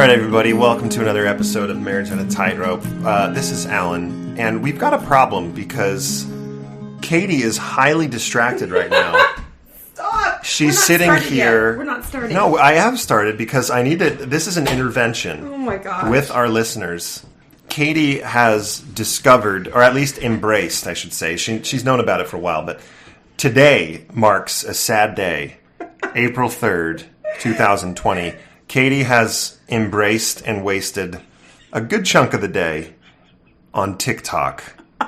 right, everybody, welcome to another episode of Marriage on a Tightrope. This is Alan, and we've got a problem because Katie is highly distracted right now. Stop! She's sitting here. Yet. We're not starting. No, I have started because I need to. This is an intervention. Oh my gosh. With our listeners. Katie has discovered, or at least embraced, I should say. She's known about it for a while, but today marks a sad day. April 3rd, 2020. Katie has embraced and wasted a good chunk of the day on TikTok.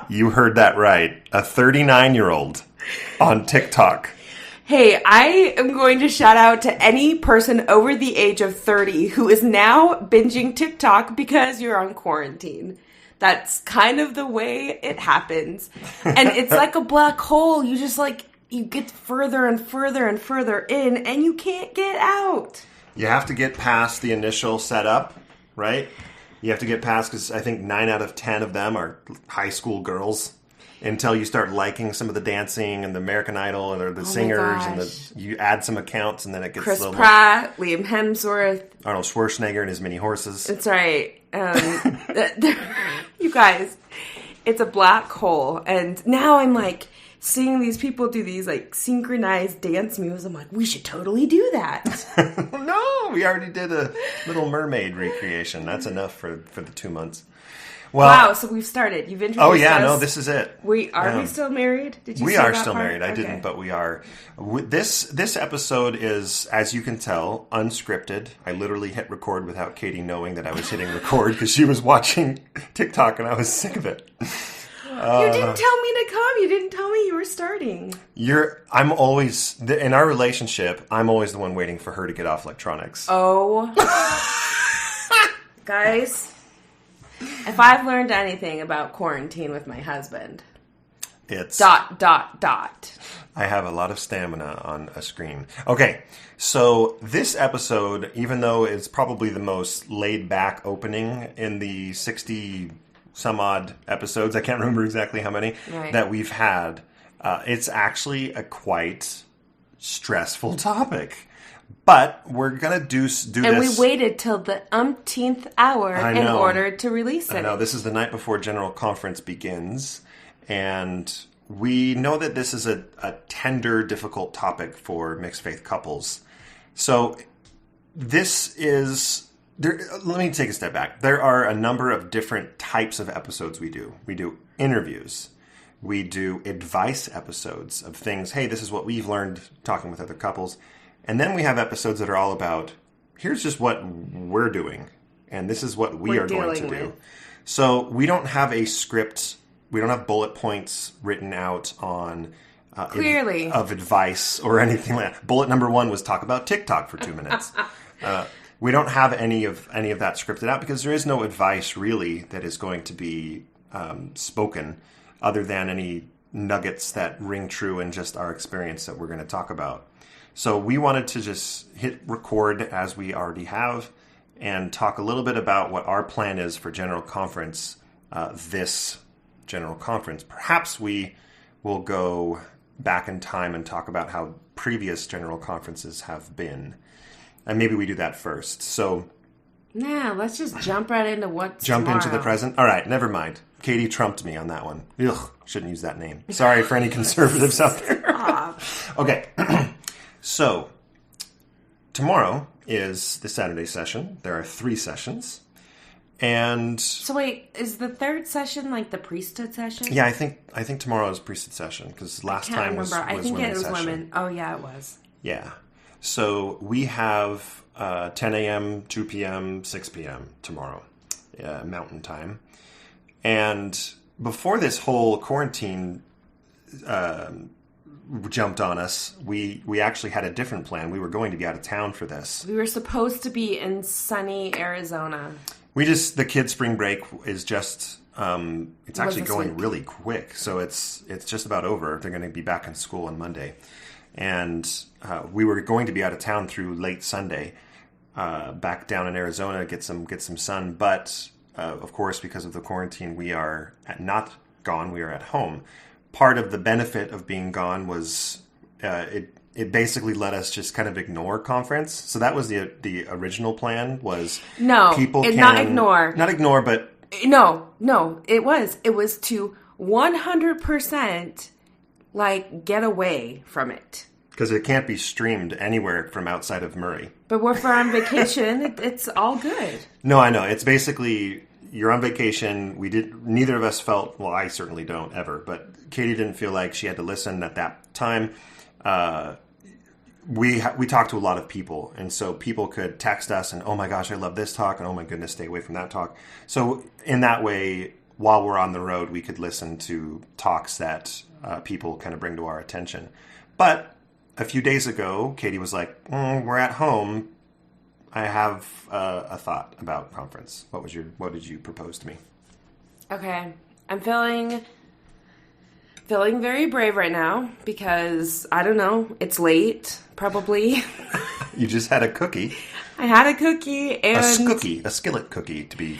You heard that right. A 39-year-old on TikTok. Hey, I am going to shout out to any person over the age of 30 who is now binging TikTok because you're on quarantine. That's kind of the way it happens. And it's like a black hole. You just you get further and further and further in and you can't get out. You have to get past the initial setup, right? You have to get past, because I think 9 out of 10 of them are high school girls, until you start liking some of the dancing and the American Idol or the singers, and you add some accounts, and then it gets Chris Pratt, Liam Hemsworth, Arnold Schwarzenegger and his mini horses. That's right. You guys, it's a black hole, and now I'm seeing these people do these synchronized dance moves. I'm like, we should totally do that. No, we already did a Little Mermaid recreation. That's enough for the 2 months. Well, wow, so we've started. You've introduced us. Oh yeah, no, this is it. We still married? Did you we say are that still part? married. I didn't, but we are. This episode is, as you can tell, unscripted. I literally hit record without Katie knowing that I was hitting record because she was watching TikTok and I was sick of it. You didn't tell me to come. You didn't tell me you were starting. I'm always, in our relationship, I'm always the one waiting for her to get off electronics. Oh. Guys, if I've learned anything about quarantine with my husband, it's... ... I have a lot of stamina on a screen. Okay, so this episode, even though it's probably the most laid-back opening in the 60... some odd episodes, I can't remember exactly how many, that we've had, it's actually a quite stressful topic. But we're going to do this. And we waited till the umpteenth hour in order to release it. I know. This is the night before General Conference begins. And we know that this is a tender, difficult topic for mixed faith couples. So this is... let me take a step back. There are a number of different types of episodes we do. We do interviews. We do advice episodes of things. Hey, this is what we've learned talking with other couples. And then we have episodes that are all about, here's just what we're doing. And this is what we are going to do. So we don't have a script. We don't have bullet points written out on clearly of advice or anything like that. Bullet number 1 was talk about TikTok for 2 minutes. We don't have any of that scripted out because there is no advice really that is going to be spoken other than any nuggets that ring true in just our experience that we're going to talk about. So we wanted to just hit record as we already have and talk a little bit about what our plan is for General Conference, this General Conference. Perhaps we will go back in time and talk about how previous General Conferences have been. And maybe we do that first. So, nah, let's just jump right into what's Jump tomorrow. into the present? All right, never mind. Katie trumped me on that one. Ugh, shouldn't use that name. Sorry for any conservatives out there. Okay, so tomorrow is the Saturday session. There are 3 sessions. And... So wait, is the 3rd session the priesthood session? Yeah, I think tomorrow is priesthood session because last time was women's session. I think it was women. Oh, yeah, it was. Yeah. So we have 10 a.m., 2 p.m., 6 p.m. tomorrow, Mountain Time. And before this whole quarantine jumped on us, we actually had a different plan. We were going to be out of town for this. We were supposed to be in sunny Arizona. The kids' spring break is just... it's actually going really quick. So it's just about over. They're going to be back in school on Monday. And we were going to be out of town through late Sunday, back down in Arizona, get some sun. But of course, because of the quarantine, we are not gone. We are at home. Part of the benefit of being gone was it it basically let us just kind of ignore conference. So that was the original plan was No, people can not ignore. Not ignore, but No, it was to 100% like get away from it. because it can't be streamed anywhere from outside of Murray. But if we're on vacation, it's all good. No, I know. It's basically you're on vacation. Neither of us felt, well, I certainly don't ever, but Katie didn't feel like she had to listen at that time. We talked to a lot of people, and so people could text us and, oh my gosh, I love this talk, and oh my goodness, stay away from that talk. So in that way, while we're on the road, we could listen to talks that people kind of bring to our attention. But a few days ago, Katie was like, we're at home. I have a thought about conference. What did you propose to me? Okay. I'm feeling very brave right now because, I don't know, it's late, probably. You just had a cookie. I had a cookie and... A skillet cookie, to be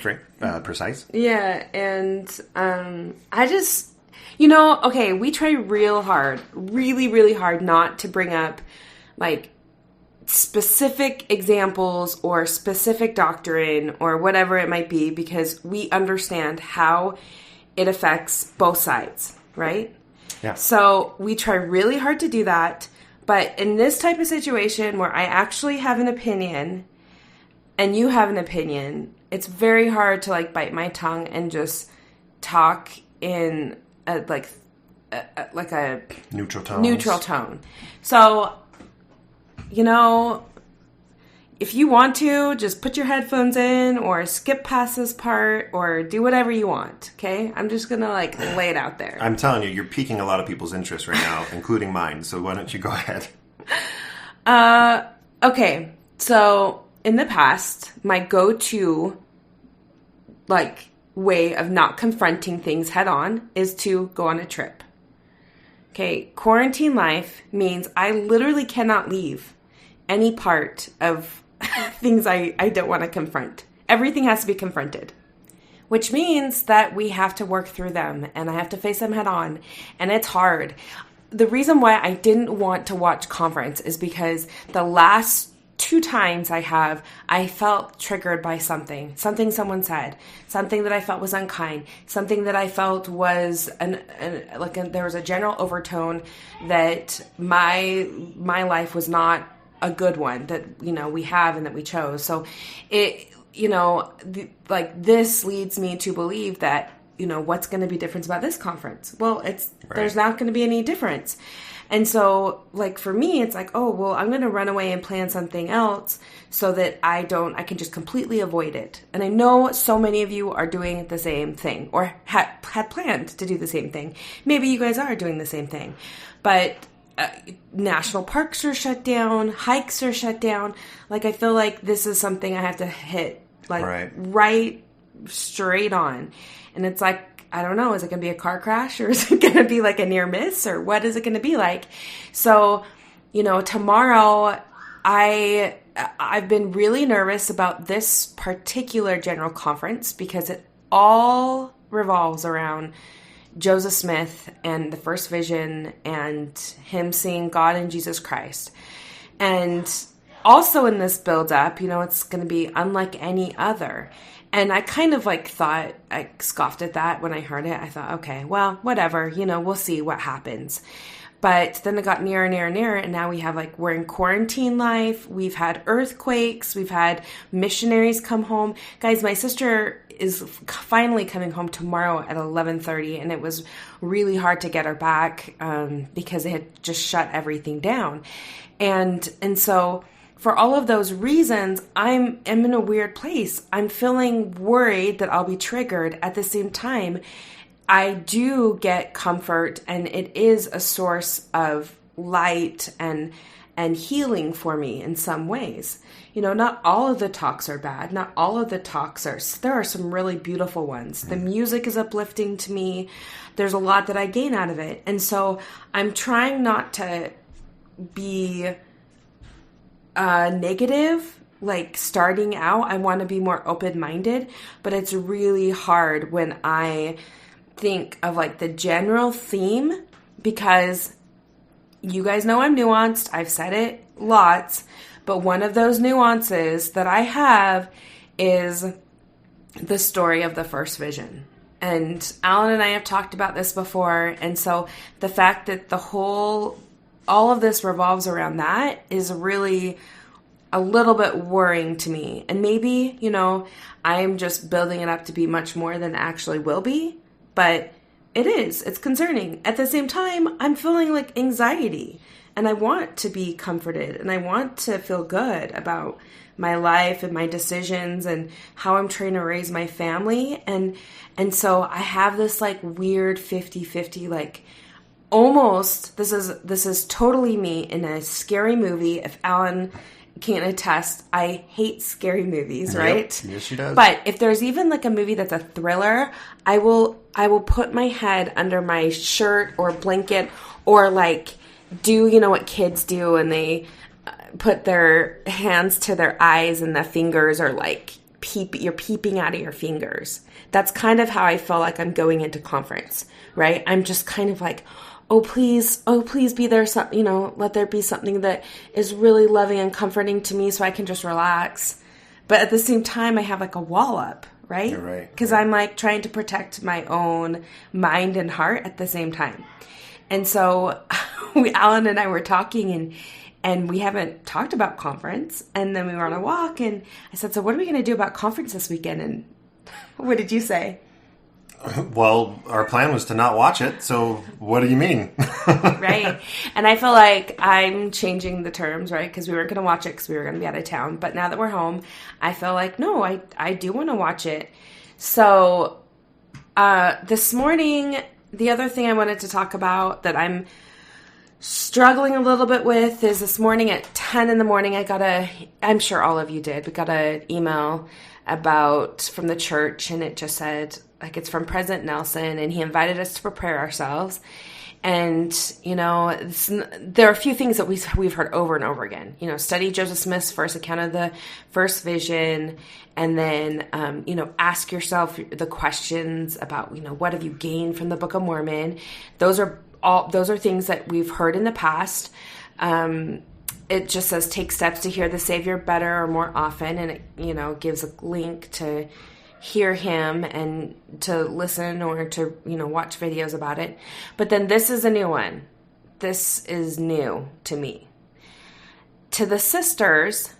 precise. Yeah, and I just... You know, okay, we try real hard, really, really hard not to bring up, like, specific examples or specific doctrine or whatever it might be because we understand how it affects both sides, right? Yeah. So we try really hard to do that, but in this type of situation where I actually have an opinion and you have an opinion, it's very hard to, like, bite my tongue and just talk in like a neutral tone. So, you know, if you want to, just put your headphones in or skip past this part or do whatever you want, okay? I'm just going to, like, lay it out there. I'm telling you, you're piquing a lot of people's interest right now, including mine. So why don't you go ahead? Okay. So in the past, my go-to, like, way of not confronting things head on is to go on a trip. Okay, quarantine life means I literally cannot leave any part of things I don't want to confront. Everything has to be confronted, which means that we have to work through them and I have to face them head on, and it's hard. The reason why I didn't want to watch conference is because the last 2 times I felt triggered by something someone said, something that I felt was unkind, something that I felt was there was a general overtone that my life was not a good one that, you know, we have and that we chose. So it, you know, this leads me to believe that, you know, what's going to be different about this conference? Well, there's not going to be any difference. And so, like, for me, it's like, oh, well, I'm going to run away and plan something else so that I can just completely avoid it. And I know so many of you are doing the same thing or had planned to do the same thing. Maybe you guys are doing the same thing. But national parks are shut down, hikes are shut down. Like, I feel like this is something I have to hit, like, right straight on. And it's like, I don't know, is it going to be a car crash or is it going to be like a near miss or what is it going to be like? So, you know, tomorrow I've been really nervous about this particular general conference because it all revolves around Joseph Smith and the first vision and him seeing God in Jesus Christ. And also in this build up, you know, it's going to be unlike any other. And I kind of thought, I scoffed at that when I heard it. I thought, okay, well, whatever, you know, we'll see what happens. But then it got nearer and nearer and nearer. And now we have we're in quarantine life. We've had earthquakes. We've had missionaries come home. Guys, my sister is finally coming home tomorrow at 11:30. And it was really hard to get her back because they had just shut everything down. And so for all of those reasons, I'm in a weird place. I'm feeling worried that I'll be triggered. At the same time, I do get comfort, and it is a source of light and healing for me in some ways. You know, not all of the talks are bad. Not all of the talks there are some really beautiful ones. The music is uplifting to me. There's a lot that I gain out of it. And so I'm trying not to be negative, like starting out. I want to be more open-minded, but it's really hard when I think of the general theme because you guys know I'm nuanced. I've said it lots. But one of those nuances that I have is the story of the first vision. And Alan and I have talked about this before. And so the fact that all of this revolves around that is really a little bit worrying to me. And maybe, I'm just building it up to be much more than it actually will be. But it's concerning. At the same time, I'm feeling like anxiety. And I want to be comforted. And I want to feel good about my life and my decisions and how I'm trying to raise my family. And so I have this like weird 50-50, like almost, this is totally me in a scary movie. If Alan can't attest, I hate scary movies, right? Yep. Yes, she does. But if there's even like a movie that's a thriller, I will put my head under my shirt or blanket or like do, what kids do and they put their hands to their eyes and the fingers are like you're peeping out of your fingers. That's kind of how I feel like I'm going into conference, right? I'm just kind of like, oh please be there some, let there be something that is really loving and comforting to me so I can just relax. But at the same time I have like a wall up, right? You're right. Because I'm like trying to protect my own mind and heart at the same time. And so Alan and I were talking and we haven't talked about conference. And then we were on a walk and I said, so what are we going to do about conference this weekend? And what did you say? Well, our plan was to not watch it. So what do you mean? Right. And I feel like I'm changing the terms, right? Because we weren't going to watch it because we were going to be out of town. But now that we're home, I feel like, no, I do want to watch it. So this morning, the other thing I wanted to talk about that I'm struggling a little bit with is this morning at 10 in the morning, I'm sure all of you did, we got an email from the church and it just said, like, it's from President Nelson and he invited us to prepare ourselves. And, there are a few things that we've heard over and over again. Study Joseph Smith's first account of the first vision, and then, ask yourself the questions about, what have you gained from the Book of Mormon? Those are things that we've heard in the past. It just says take steps to hear the Savior better or more often, and it, gives a link to hear him and to listen or to, watch videos about it. But then this is a new one. This is new to me. To the sisters,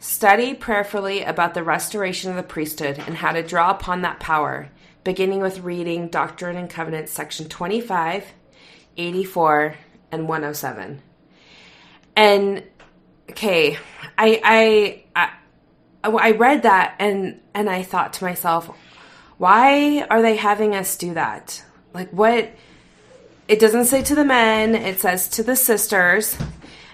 study prayerfully about the restoration of the priesthood and how to draw upon that power, beginning with reading Doctrine and Covenants, section 25, 84, and 107. And, okay, I read that and I thought to myself, why are they having us do that? Like, what? It doesn't say to the men, it says to the sisters.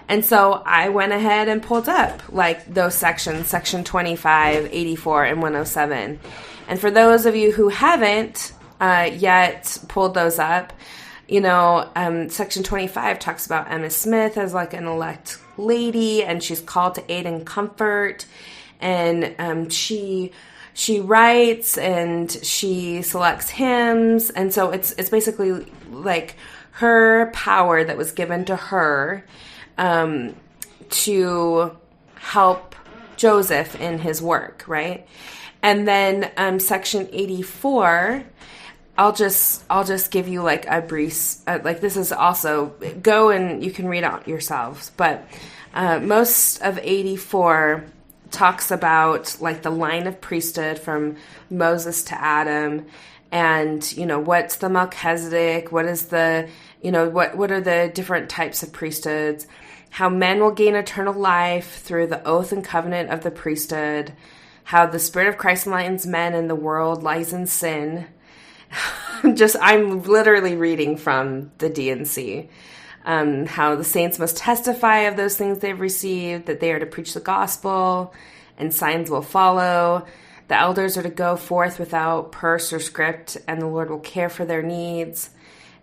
And so I went ahead and pulled up like those sections, section 25, 84, and 107. And for those of you who haven't yet pulled those up, section 25 talks about Emma Smith as like an elect lady, and she's called to aid and comfort. And she writes and she selects hymns, and so it's basically like her power that was given to her to help Joseph in his work, right? And then section 84, I'll just give you like a brief, like this is also, go and you can read out yourselves, but most of 84 talks about like the line of priesthood from Moses to Adam, and what's the Melchizedek, what is the what are the different types of priesthoods, how men will gain eternal life through the oath and covenant of the priesthood, how the Spirit of Christ enlightens men and the world lies in sin. I'm literally reading from the D&C. How the saints must testify of those things they've received, that they are to preach the gospel, and signs will follow. The elders are to go forth without purse or script, and the Lord will care for their needs.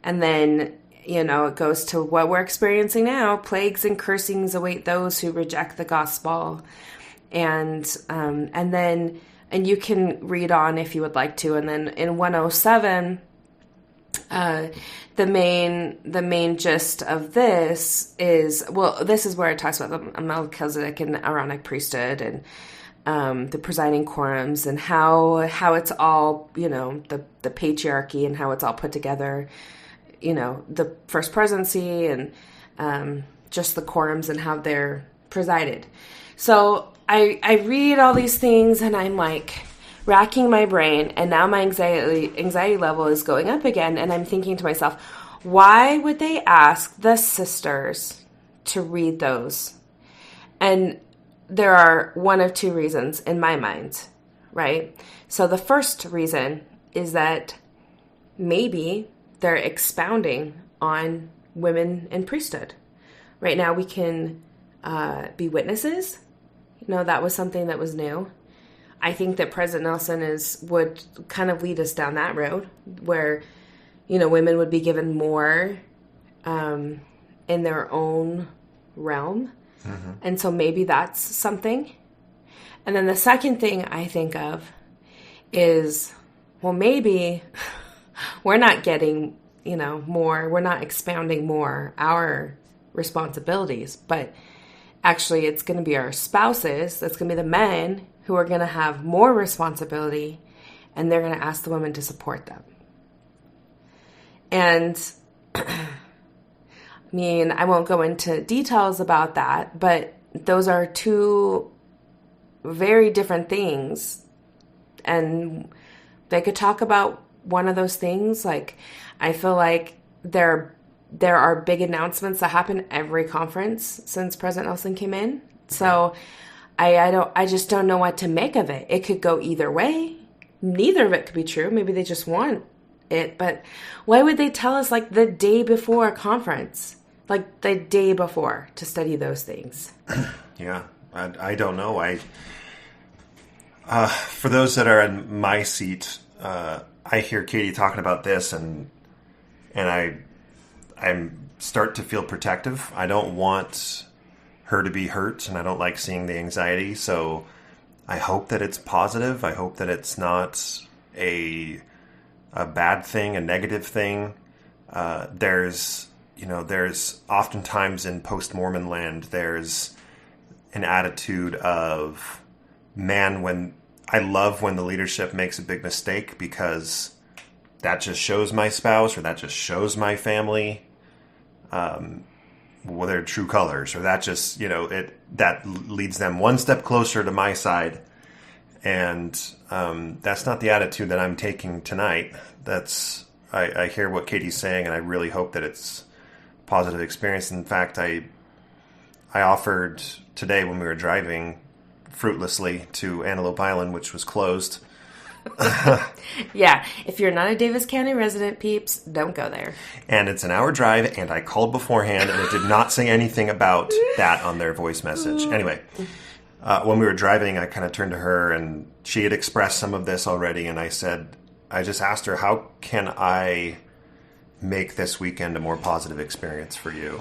And then, it goes to what we're experiencing now. Plagues and cursings await those who reject the gospel. And you can read on if you would like to. And then in 107, The main gist of this is, well, this is where it talks about the Melchizedek and Aaronic priesthood and the presiding quorums and how it's all, the patriarchy and how it's all put together, the first presidency and just the quorums and how they're presided. So I read all these things and I'm like racking my brain, and now my anxiety level is going up again, and I'm thinking to myself, why would they ask the sisters to read those? And there are one of two reasons in my mind, right? So the first reason is that maybe they're expounding on women in priesthood. Right now we can be witnesses. That was something that was new. I think that President Nelson would kind of lead us down that road where, women would be given more in their own realm. Mm-hmm. And so maybe that's something. And then the second thing I think of is, well, maybe we're not getting, more, we're not expounding more our responsibilities, but actually it's going to be our spouses, that's going to be the men who are going to have more responsibility, and they're going to ask the women to support them. And I won't go into details about that, but those are two very different things. And they could talk about one of those things. Like, I feel like there are big announcements that happen every conference since President Nelson came in. So I just don't know what to make of it. It could go either way. Neither of it could be true. Maybe they just want it. But why would they tell us like the day before a conference? Like the day before to study those things? Yeah, I don't know. For those that are in my seat, I hear Katie talking about this and I start to feel protective. I don't want her to be hurt, and I don't like seeing the anxiety. So I hope that it's positive. I hope that it's not a bad thing, a negative thing. There's oftentimes in post-Mormon land, there's an attitude of, man, I love when the leadership makes a big mistake because that just shows my spouse or that just shows my family their true colors, or that just, that leads them one step closer to my side. And that's not the attitude that I'm taking tonight. I hear what Katie's saying, and I really hope that it's a positive experience. In fact, I offered today when we were driving fruitlessly to Antelope Island, which was closed. Yeah, if you're not a Davis County resident, peeps, don't go there. And it's an hour drive, and I called beforehand, and it did not say anything about that on their voice message. Anyway, when we were driving, I kind of turned to her, and she had expressed some of this already, and I just asked her, how can I make this weekend a more positive experience for you?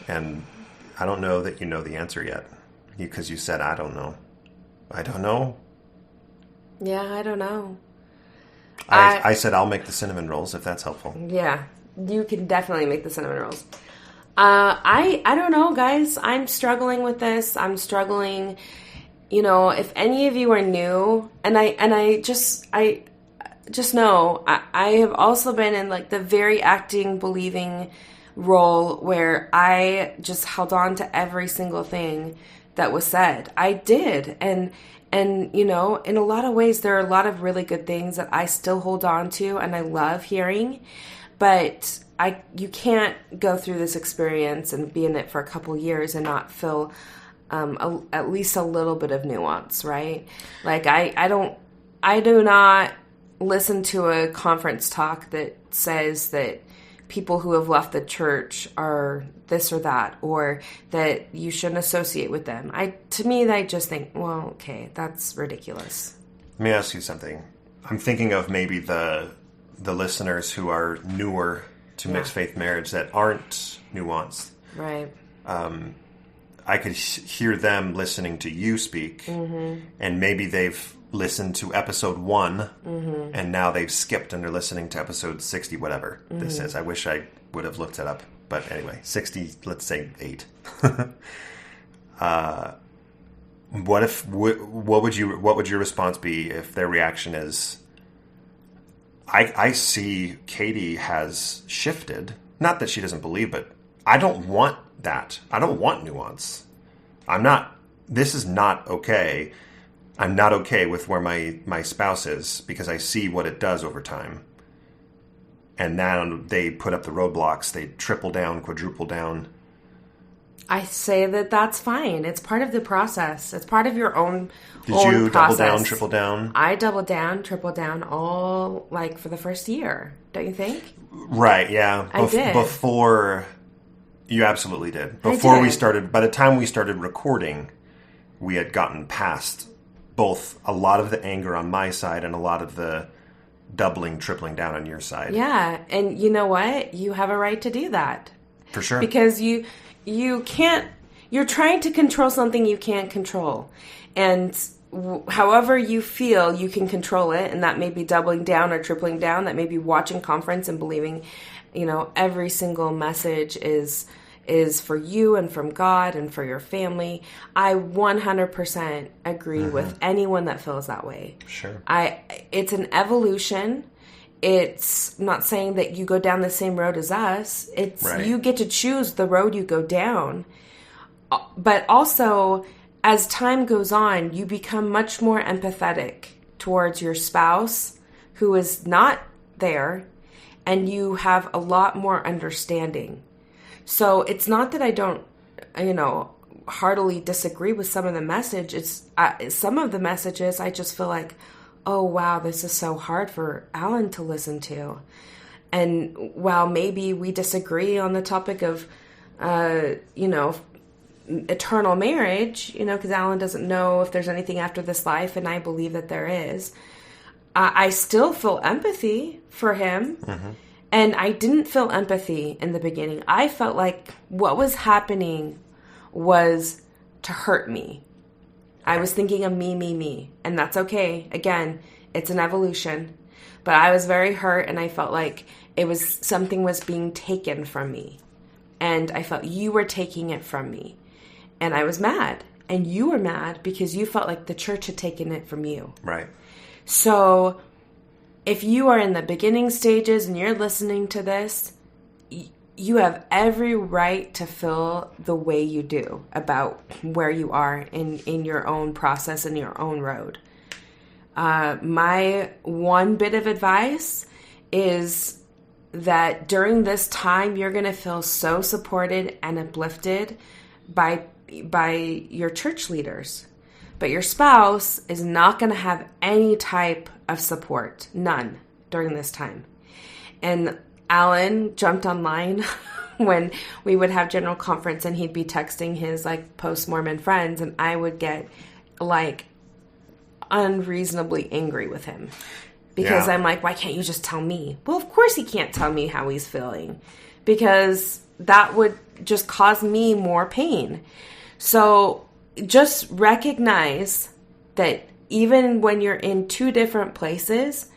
And I don't know that you know the answer yet, because you said, I don't know. I don't know. Yeah, I don't know. I said I'll make the cinnamon rolls if that's helpful. Yeah, you can definitely make the cinnamon rolls. I don't know, guys. I'm struggling with this. I'm struggling. If any of you are new, and I just know I have also been in like the very acting, believing role where I just held on to every single thing that was said. I did, and in a lot of ways, there are a lot of really good things that I still hold on to and I love hearing, but you can't go through this experience and be in it for a couple years and not feel at least a little bit of nuance, right? Like I do not listen to a conference talk that says that people who have left the church are this or that, or that you shouldn't associate with them. To me, I just think, well, okay, that's ridiculous. Let me ask you something. I'm thinking of maybe the listeners who are newer to mixed faith marriage that aren't nuanced. Right. I could hear them listening to you speak, mm-hmm. and maybe they've listened to episode 1 and now they've skipped and they're listening to episode 60, whatever this is. I wish I would have looked it up. But anyway, 60, let's say 8. What would your response be if their reaction is, I see Katie has shifted. Not that she doesn't believe, but I don't want that. I don't want nuance. This is not okay. I'm not okay with where my spouse is because I see what it does over time. And now they put up the roadblocks. They triple down, quadruple down. I say that that's fine. It's part of the process. It's part of your own Did you double down, triple down? I doubled down, triple down, all like for the first year. Don't you think? Right, yeah. I did. Before, you absolutely did. Before we started, by the time we started recording, we had gotten past both a lot of the anger on my side and a lot of the doubling, tripling down on your side. Yeah, and you know what? You have a right to do that. For sure. Because you can't, you're trying to control something you can't control. And however you feel, you can control it. And that may be doubling down or tripling down. That may be watching conference and believing, every single message is for you and from God and for your family. I 100% agree with anyone that feels that way. Sure. It's an evolution. It's not saying that you go down the same road as us. It's right. You get to choose the road you go down. But also, as time goes on, you become much more empathetic towards your spouse who is not there, and you have a lot more understanding. So it's not that I don't, heartily disagree with some of the message. It's some of the messages I just feel like, oh, wow, this is so hard for Alan to listen to. And while maybe we disagree on the topic of, eternal marriage, because Alan doesn't know if there's anything after this life, and I believe that there is, I still feel empathy for him. Mm-hmm. And I didn't feel empathy in the beginning. I felt like what was happening was to hurt me. I was thinking of me. And that's okay. Again, it's an evolution. But I was very hurt, and I felt like something was being taken from me. And I felt you were taking it from me. And I was mad. And you were mad because you felt like the church had taken it from you. Right. So if you are in the beginning stages and you're listening to this, you have every right to feel the way you do about where you are in your own process and your own road. My one bit of advice is that during this time, you're going to feel so supported and uplifted by your church leaders. But your spouse is not going to have any type of support, none, during this time. And Alan jumped online when we would have general conference, and he'd be texting his post-Mormon friends, and I would get unreasonably angry with him because I'm like, why can't you just tell me? Well, of course he can't tell me how he's feeling, because that would just cause me more pain. So just recognize that even when you're in two different places,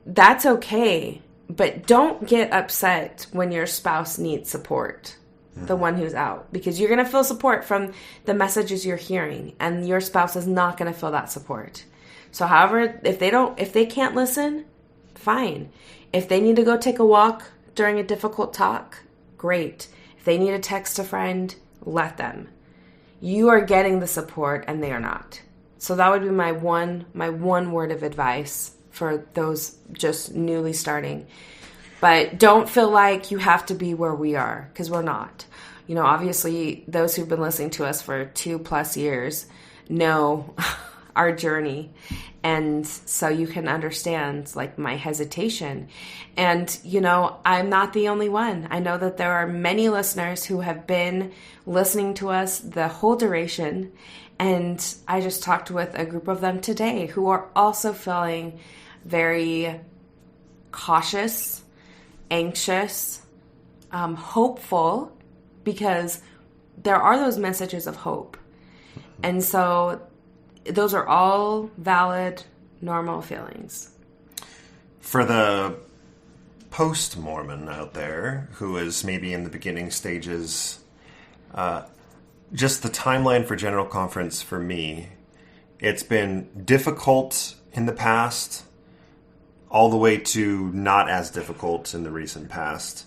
that's okay. But don't get upset when your spouse needs support, the one who's out, because you're going to feel support from the messages you're hearing, and your spouse is not going to feel that support. So however, if they can't listen, fine. If they need to go take a walk during a difficult talk, great. If they need to text a friend, let them. You are getting the support and they are not. So that would be my one word of advice for those just newly starting. But don't feel like you have to be where we are, because we're not. Obviously, those who've been listening to us for 2+ years know our journey. And so you can understand my hesitation. And, I'm not the only one. I know that there are many listeners who have been listening to us the whole duration. And I just talked with a group of them today who are also feeling very cautious, anxious, hopeful, because there are those messages of hope. And so those are all valid, normal feelings. For the post-Mormon out there who is maybe in the beginning stages, just the timeline for General Conference for me, it's been difficult in the past, all the way to not as difficult in the recent past.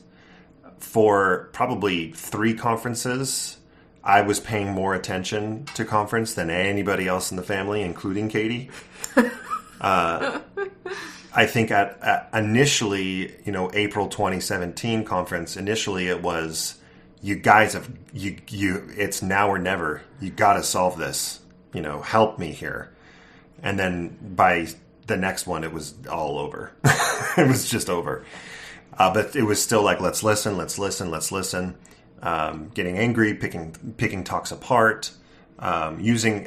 For probably 3 conferences, I was paying more attention to conference than anybody else in the family, including Katie. I think at initially, April 2017 conference, initially it was, you guys have, it's now or never. You got to solve this. Help me here. And then by the next one, it was all over. It was just over. But it was still like, let's listen. Getting angry, picking talks apart, using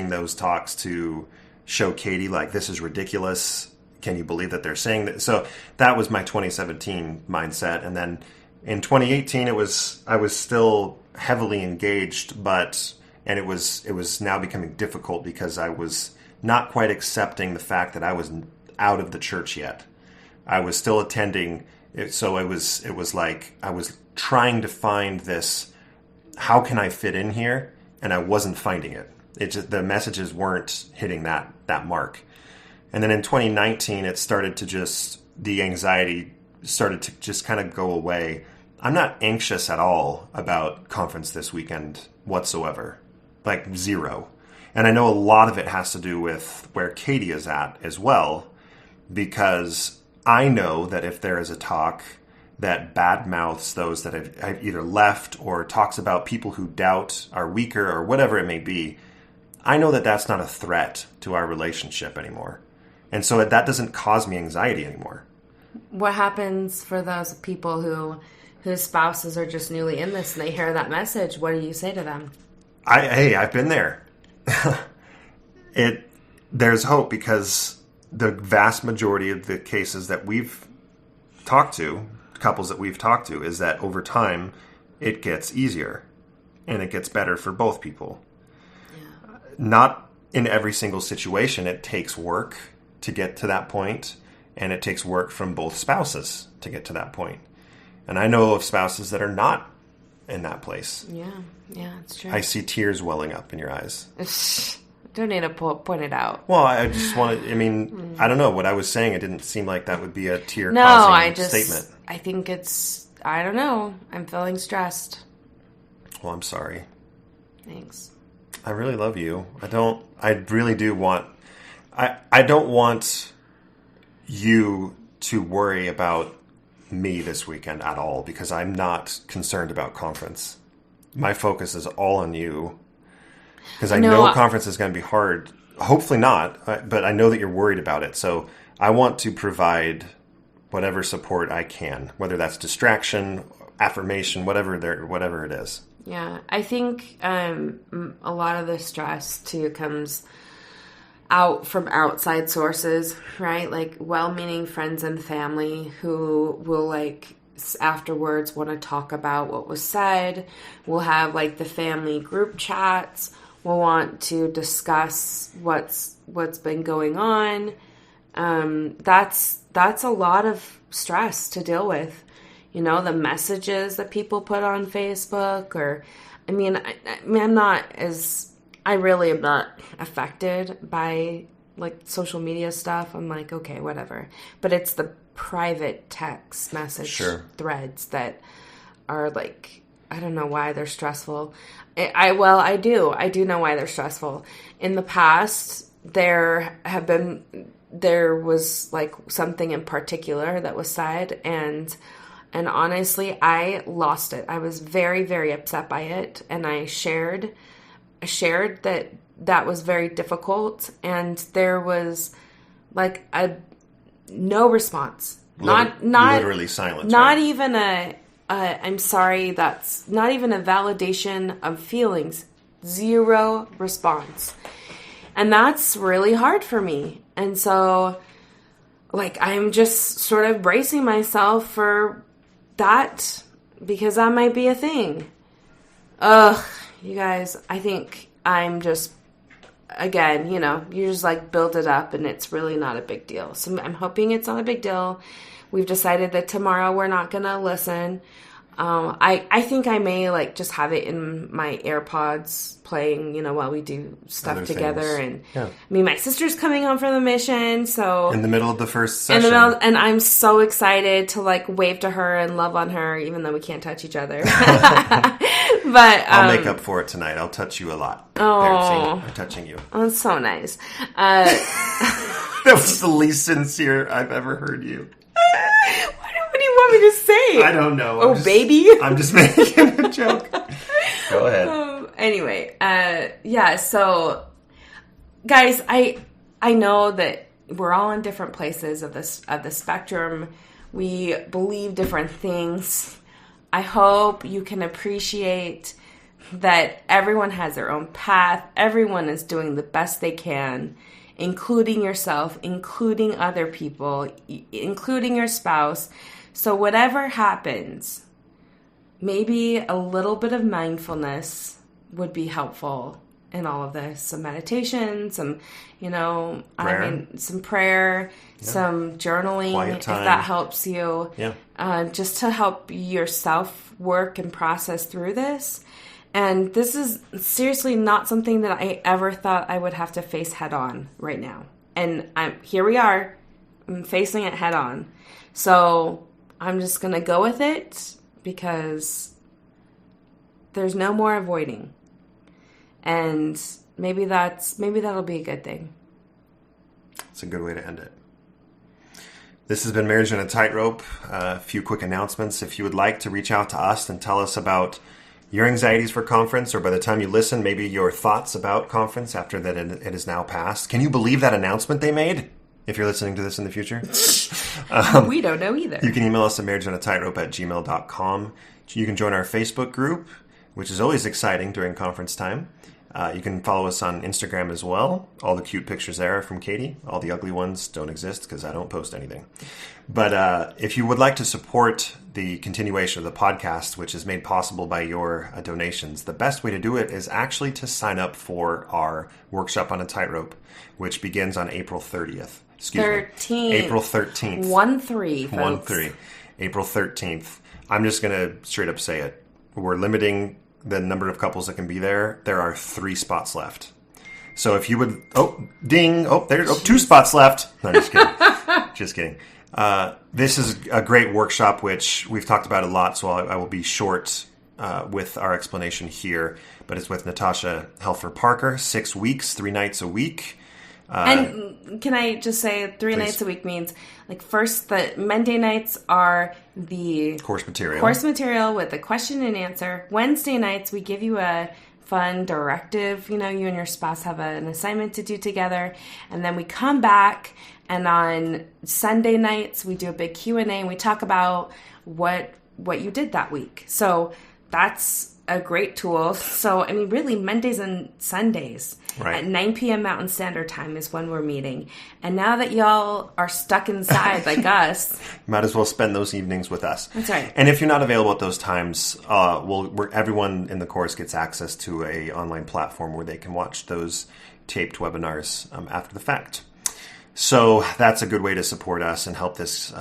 those talks to show Katie, like, this is ridiculous. Can you believe that they're saying that? So that was my 2017 mindset. And then in 2018, I was still heavily engaged, and it was now becoming difficult because I was not quite accepting the fact that I was out of the church yet. I was still attending, so it was like I was trying to find this, how can I fit in here? And I wasn't finding it. The messages weren't hitting that mark. And then in 2019, the anxiety started to just kind of go away. I'm not anxious at all about conference this weekend whatsoever, like zero. And I know a lot of it has to do with where Katie is at as well, because I know that if there is a talk that badmouths those that have either left or talks about people who doubt, are weaker, or whatever it may be, I know that that's not a threat to our relationship anymore. And so that doesn't cause me anxiety anymore. What happens for those people whose spouses are just newly in this and they hear that message? What do you say to them? I've been there. There's hope, because the vast majority of the cases that we've talked to, couples that we've talked to, is that over time it gets easier and it gets better for both people. Yeah. Not in every single situation. It takes work to get to that point, and it takes work from both spouses to get to that point. And I know of spouses that are not in that place. Yeah, it's true. I see tears welling up in your eyes. Don't need to point it out. Well, I just want to, I don't know. What I was saying, it didn't seem like that would be a tear-causing statement. I think I don't know. I'm feeling stressed. Well, I'm sorry. Thanks. I really love you. I really do want, I don't want you to worry about me this weekend at all, because I'm not concerned about conference. My focus is all on you, because I know conference is going to be hard. Hopefully not, but I know that you're worried about it. So I want to provide whatever support I can, whether that's distraction, affirmation, whatever it is. Yeah, I think a lot of the stress too comes out from outside sources, right? Like well-meaning friends and family who will afterwards want to talk about what was said. We'll have the family group chats. We'll want to discuss what's been going on. That's a lot of stress to deal with. The messages that people put on Facebook, I really am not affected by social media stuff. I'm like, okay, whatever. But it's the private text message threads that are I don't know why they're stressful. I do know why they're stressful. In the past, there was something in particular that was said, and honestly, I lost it. I was very, very upset by it, and I shared that was very difficult, and there was no response. Not literally silence. Not right? even I'm sorry, that's not even a validation of feelings. Zero response. And that's really hard for me. And so I'm just sort of bracing myself for that, because that might be a thing. Ugh, you guys, I think I'm just again, you just like build it up and it's really not a big deal. So I'm hoping it's not a big deal. We've decided that tomorrow we're not going to listen. I think I may like just have it in my AirPods playing, while we do stuff Other together. things. And I mean, my sister's coming home from the mission, so in the middle of the first session, and I'm so excited to like wave to her and love on her, even though we can't touch each other. But I'll make up for it tonight. I'll touch you a lot. Oh, there, see, I'm touching you. Oh, that's so nice. That was the least sincere I've ever heard you. What do you want me to say? I don't know. Oh, baby. I'm just making a joke. Go ahead. Anyway, yeah. So, guys, I know that we're all in different places of the spectrum. We believe different things. I hope you can appreciate that everyone has their own path. Everyone is doing the best they can, including yourself, including other people, including your spouse. So whatever happens, maybe a little bit of mindfulness would be helpful in all of this. Some meditation, some, prayer. Some prayer, some journaling, if that helps you. Yeah. Just to help yourself work and process through this. And this is seriously not something that I ever thought I would have to face head on right now. And here we are. I'm facing it head on. So I'm just going to go with it because there's no more avoiding. And maybe that'll be a good thing. It's a good way to end it. This has been Marriage on a Tightrope. A few quick announcements. If you would like to reach out to us and tell us about your anxieties for conference, or by the time you listen, maybe your thoughts about conference after that it is now passed. Can you believe that announcement they made? If you're listening to this in the future. We don't know either. You can email us at marriageonatightrope@gmail.com. You can join our Facebook group, which is always exciting during conference time. You can follow us on Instagram as well. All the cute pictures there are from Katie. All the ugly ones don't exist because I don't post anything. But if you would like to support the continuation of the podcast, which is made possible by your donations, the best way to do it is actually to sign up for our workshop on a tightrope, which begins on April 30th. April 13th. 1-3, folks. 1-3. April 13th. I'm just going to straight up say it. We're limiting the number of couples that can be there. There are 3 spots left. So if you would... Oh, ding. Oh, there's 2 spots left. No, just kidding. Just kidding. This is a great workshop, which we've talked about a lot, so I will be short with our explanation here. But it's with Natasha Helfer-Parker, 6 weeks, 3 nights a week. And can I just say 3 nights a week means, like, first, the Monday nights are the course material with the question and answer. Wednesday nights, we give you a fun directive. You and your spouse have an assignment to do together. And then we come back, and on Sunday nights, we do a big Q&A, and we talk about what you did that week. So that's a great tool. So, I mean, really, Mondays and Sundays at 9 p.m. Mountain Standard Time is when we're meeting. And now that y'all are stuck inside like us, might as well spend those evenings with us. That's right. And if you're not available at those times, everyone in the course gets access to a online platform where they can watch those taped webinars after the fact. So that's a good way to support us and help this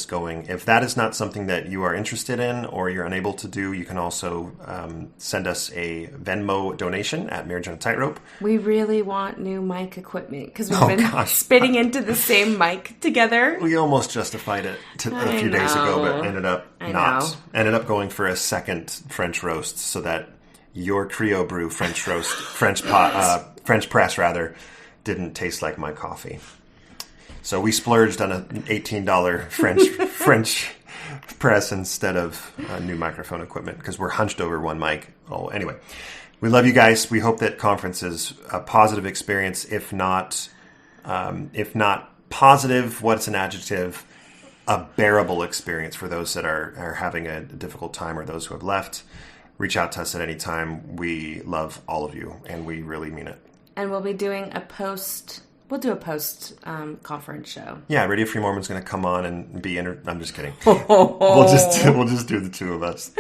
going. If that is not something that you are interested in or you're unable to do, you can also send us a Venmo donation at Marriage on a Tightrope. We really want new mic equipment because we've been spitting into the same mic together. We almost justified it a few days ago, but ended up not. Ended up going for a second French roast so that your Creo Brew French roast, French press rather, didn't taste like my coffee. So we splurged on an $18 French press instead of new microphone equipment because we're hunched over one mic. Oh, anyway, we love you guys. We hope that conference is a positive experience. If not positive, what's an adjective? A bearable experience for those that are having a difficult time or those who have left. Reach out to us at any time. We love all of you, and we really mean it. And we'll be doing We'll do a post-conference show. Yeah, Radio Free Mormon's going to come on and be... I'm just kidding. We'll just do the two of us.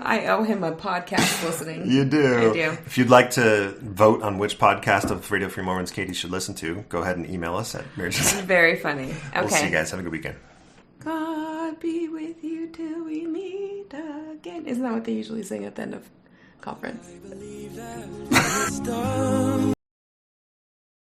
I owe him a podcast listening. You do. I do. If you'd like to vote on which podcast of Radio Free Mormons Katie should listen to, go ahead and email us at marriages. Very funny. Okay. We'll see you guys. Have a good weekend. God be with you till we meet again. Isn't that what they usually sing at the end of conference?